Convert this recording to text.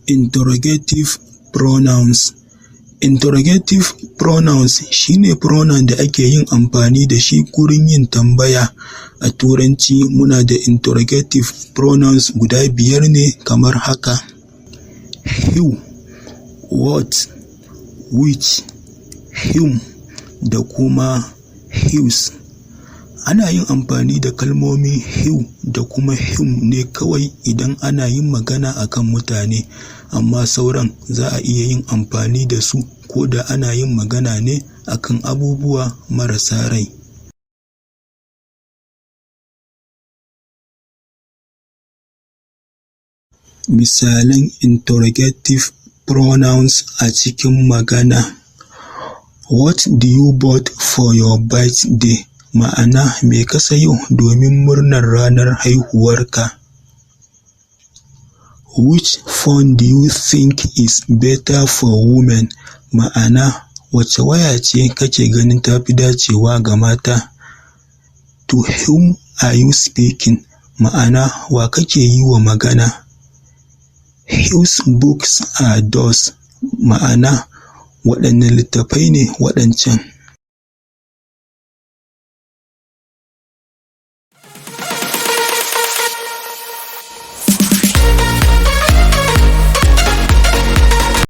Interrogative pronouns. Interrogative pronouns shine pronoun da ake yin amfani da shi gurin yin tambaya. A Turanci muna da interrogative pronouns guda 5 ne kamar haka: who, what, which, whom da kuma whose. Ana yin amfani da kalmomin who da kuma whom ne kawai idan ana yin magana akan mutane, amma sauran za a iya yin amfani da su ko da ana yin magana ne akan abubuwa marasa rai. Misalan interrogative pronouns a cikin magana: what do you bought for your birthday? Ma'ana, me ka sayo domin murnar ranar haihuwarka? Which phone do you think is better for women? Ma'ana, wace waya ce kake ganin tafi dacewa ga mata? To whom are you speaking? Ma'ana, wa kake yi wa magana? Whose books are those? Ma'ana, waɗanne littattafai ne waɗancan?